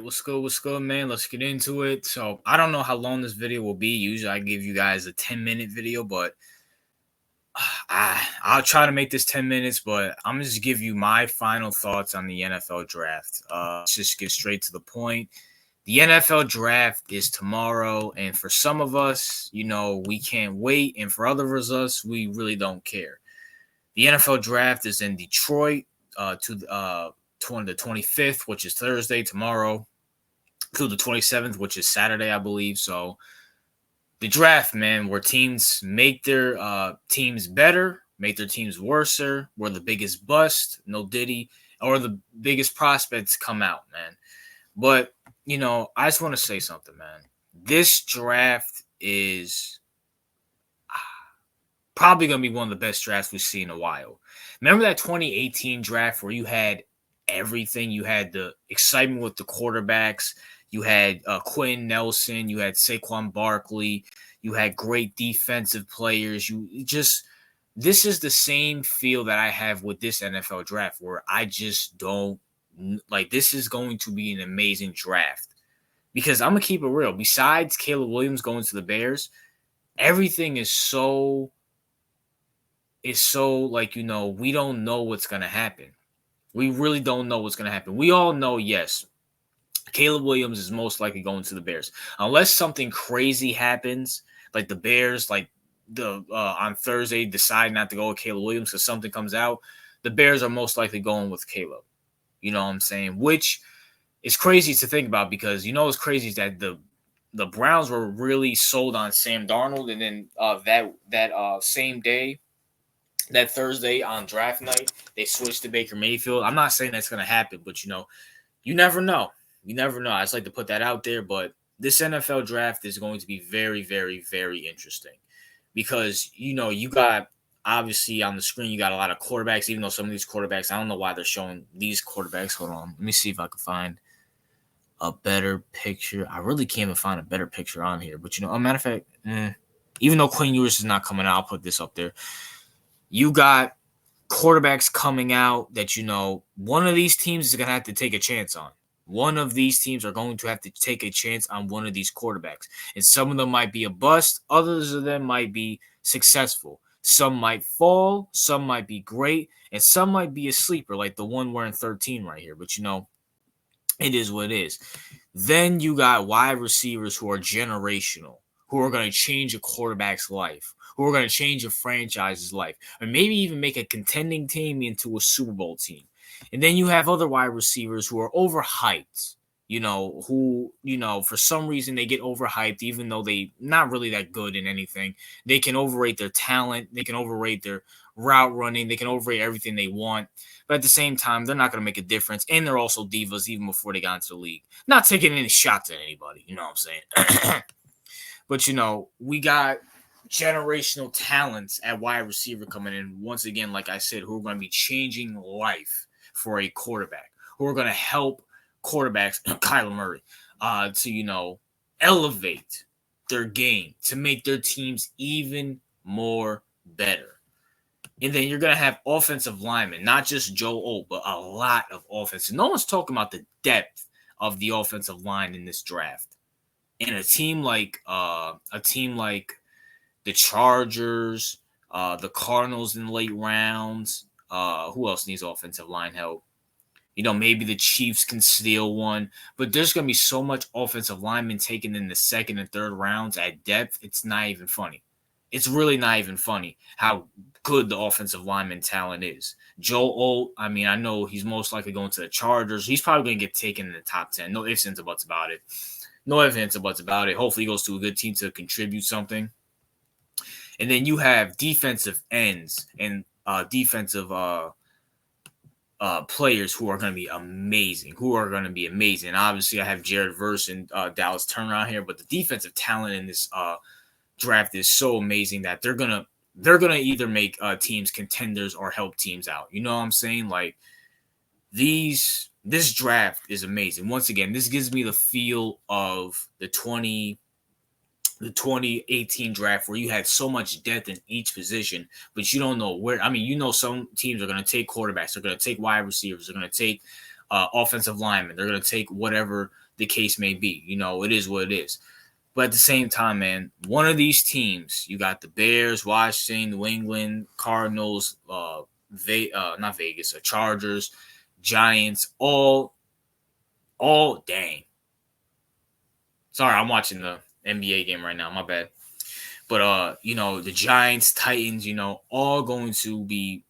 right, what's good? What's good, man? Let's get into it. So, I don't know how long this video will be. Usually, I give you guys a 10-minute video, but I'll try to make this 10 minutes. But I'm gonna just give you my final thoughts on the NFL draft. Let's just get straight to the point. The NFL draft is tomorrow, and for some of us, we can't wait, and for others of us, we really don't care. The NFL draft is in Detroit to the 25th, which is Thursday, tomorrow, to the 27th, which is Saturday, I believe. So the draft, man, where teams make their teams better, make their teams worser, where the biggest bust, no Diddy, or the biggest prospects come out, man. But, I just want to say something, man. This draft is probably going to be one of the best drafts we've seen in a while. Remember that 2018 draft where you had everything? You had the excitement with the quarterbacks. You had Quentin Nelson. You had Saquon Barkley. You had great defensive players. This is the same feel that I have with this NFL draft, where I just don't like. This is going to be an amazing draft because I'm gonna keep it real. Besides Caleb Williams going to the Bears, everything is so like, we don't know what's gonna happen. We really don't know what's gonna happen. We all know, yes, Caleb Williams is most likely going to the Bears. Unless something crazy happens, like the Bears, like on Thursday, decide not to go with Caleb Williams because something comes out, the Bears are most likely going with Caleb. You know what I'm saying? Which is crazy to think about because, what's crazy is that the Browns were really sold on Sam Darnold, and then that same day, that Thursday on draft night, they switched to Baker Mayfield. I'm not saying that's going to happen, but, you never know. You never know. I just like to put that out there. But this NFL draft is going to be very, very, very interesting because, you got, obviously on the screen, you got a lot of quarterbacks, even though some of these quarterbacks, I don't know why they're showing these quarterbacks. Hold on. Let me see if I can find a better picture. I really can't even find a better picture on here. But, a matter of fact, even though Quinn Ewers is not coming out, I'll put this up there. You got quarterbacks coming out that, one of these teams is going to have to take a chance on. One of these teams are going to have to take a chance on one of these quarterbacks. And some of them might be a bust. Others of them might be successful. Some might fall. Some might be great. And some might be a sleeper, like the one wearing 13 right here. But, it is what it is. Then you got wide receivers who are generational, who are going to change a quarterback's life, who are going to change a franchise's life, or maybe even make a contending team into a Super Bowl team. And then you have other wide receivers who are overhyped, who, for some reason they get overhyped, even though they not really that good in anything. They can overrate their talent. They can overrate their route running. They can overrate everything they want. But at the same time, they're not going to make a difference. And they're also divas even before they got into the league. Not taking any shots at anybody, you know what I'm saying? But, we got generational talents at wide receiver coming in. Once again, like I said, who are going to be changing life for a quarterback, who are going to help quarterbacks, Kyler Murray, to, elevate their game, to make their teams even more better. And then you're going to have offensive linemen, not just Joe Alt, but a lot of offense. No one's talking about the depth of the offensive line in this draft. And a team like the Chargers, the Cardinals in late rounds. Who else needs offensive line help? Maybe the Chiefs can steal one. But there's going to be so much offensive linemen taken in the second and third rounds at depth, it's not even funny. It's really not even funny how good the offensive lineman talent is. Joe Alt, I know he's most likely going to the Chargers. He's probably going to get taken in the top 10. No ifs, ands, or buts about it. No ifs, ands, or buts about it. Hopefully he goes to a good team to contribute something. And then you have defensive ends and defensive players who are going to be amazing. Obviously, I have Jared Verse and Dallas Turner on here, but the defensive talent in this draft is so amazing that they're gonna either make teams contenders or help teams out. You know what I'm saying? Like this draft is amazing. Once again, this gives me the feel of the 2018 draft where you had so much depth in each position, but you don't know where. Some teams are going to take quarterbacks, they're going to take wide receivers, they're going to take offensive linemen, they're going to take whatever the case may be. It is what it is. But at the same time, man, one of these teams, you got the Bears, Washington, New England, Cardinals, not Vegas, Chargers, Giants, all dang. Sorry, I'm watching the NBA game right now. My bad. But the Giants, Titans, all going to be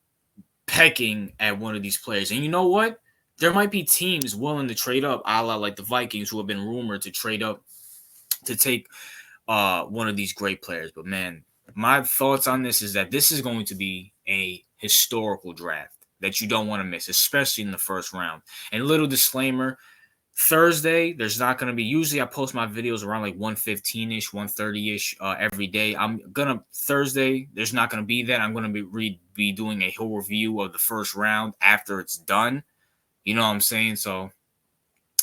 pecking at one of these players. And you know what? There might be teams willing to trade up, a la like the Vikings, who have been rumored to trade up to take one of these great players. But man, my thoughts on this is that this is going to be a historical draft that you don't want to miss, especially in the first round. And a little disclaimer, Thursday, there's not going to be, usually I post my videos around like 1:15-ish, 1:30-ish every day. Thursday, there's not going to be that. I'm going to be doing a whole review of the first round after it's done. You know what I'm saying? So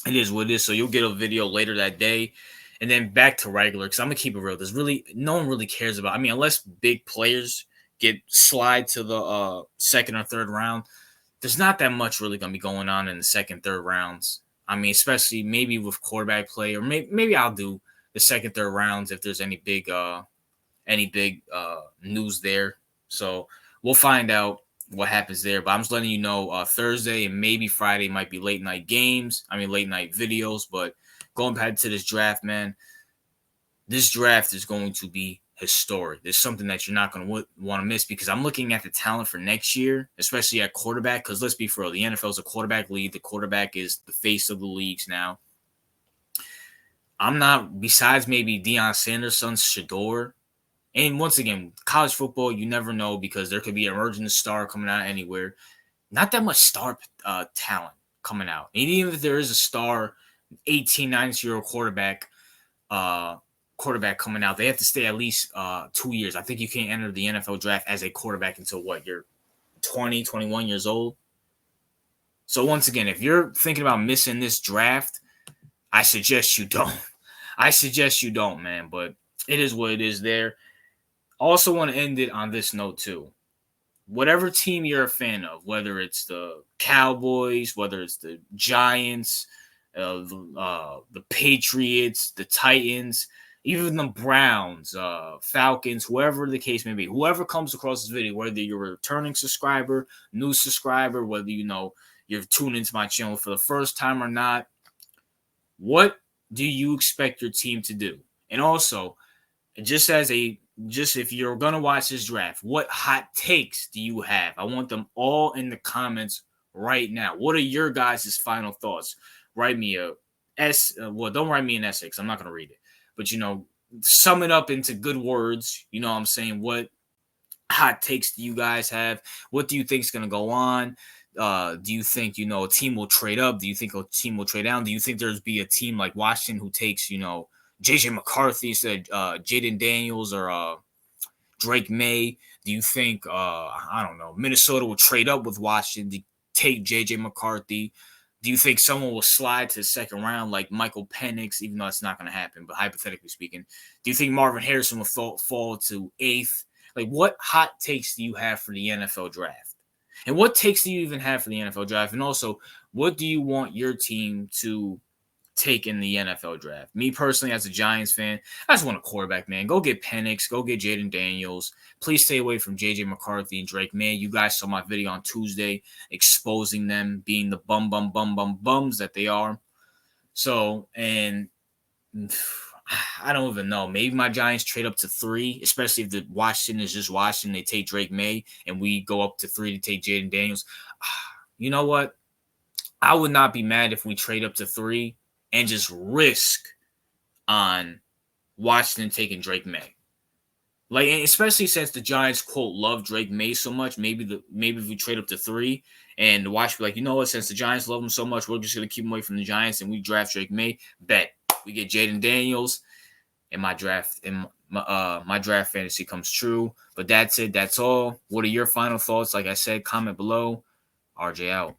it is what it is. So you'll get a video later that day. And then back to regular, because I'm going to keep it real. There's really, no one really cares about, unless big players slide to the second or third round, there's not that much really going to be going on in the second, third rounds. Especially maybe with quarterback play, or maybe I'll do the second, third rounds if there's any big news there. So we'll find out what happens there. But I'm just letting you know, Thursday and maybe Friday might be late night videos. But going back to this draft, man, this draft is going to be historic. There's something that you're not going to want to miss, because I'm looking at the talent for next year, especially at quarterback, because let's be for real, the NFL is a quarterback league. The quarterback is the face of the leagues now. I'm not, besides maybe Deion Sanders' son, Shador. And once again, college football, you never know, because there could be an emerging star coming out anywhere. Not that much star talent coming out. And even if there is a star 18, 19-year-old quarterback coming out, they have to stay at least 2 years. I think you can't enter the NFL draft as a quarterback until you're 20, 21 years old. So once again, if you're thinking about missing this draft, I suggest you don't. Man. But it is what it is there. Also want to end it on this note too. Whatever team you're a fan of, whether it's the Cowboys, whether it's the Giants, the Patriots, the Titans, even the Browns, Falcons, whoever the case may be, whoever comes across this video, whether you're a returning subscriber, new subscriber, whether you're tuned into my channel for the first time or not, what do you expect your team to do? And also, just if you're going to watch this draft, what hot takes do you have? I want them all in the comments right now. What are your guys' final thoughts? Write me don't write me an essay, because I'm not going to read it. But, sum it up into good words. You know what I'm saying? What hot takes do you guys have? What do you think is going to go on? Do you think, a team will trade up? Do you think a team will trade down? Do you think there's be a team like Washington who takes, J.J. McCarthy instead of Jaden Daniels or Drake May? Do you think, I don't know, Minnesota will trade up with Washington to take J.J. McCarthy? Do you think someone will slide to the second round like Michael Penix, even though it's not going to happen, but hypothetically speaking? Do you think Marvin Harrison will fall to 8th? Like, what hot takes do you have for the NFL draft? And what takes do you even have for the NFL draft? And also, what do you want your team to take in the NFL draft? Me personally, as a Giants fan, I just want a quarterback, man. Go get Penix. Go get Jaden Daniels. Please stay away from J.J. McCarthy and Drake May. You guys saw my video on Tuesday exposing them being the bums that they are. So, and I don't even know. Maybe my Giants trade up to 3, especially if the Washington is just Washington. They take Drake May, and we go up to 3 to take Jaden Daniels. You know what? I would not be mad if we trade up to 3 and just risk on Washington taking Drake May. Like, especially since the Giants, quote, love Drake May so much, maybe if we trade up to 3 and the Washington be like, you know what, since the Giants love him so much, we're just going to keep him away from the Giants and we draft Drake May. Bet. We get Jaden Daniels and my draft fantasy comes true. But that's it. That's all. What are your final thoughts? Like I said, comment below. RJ out.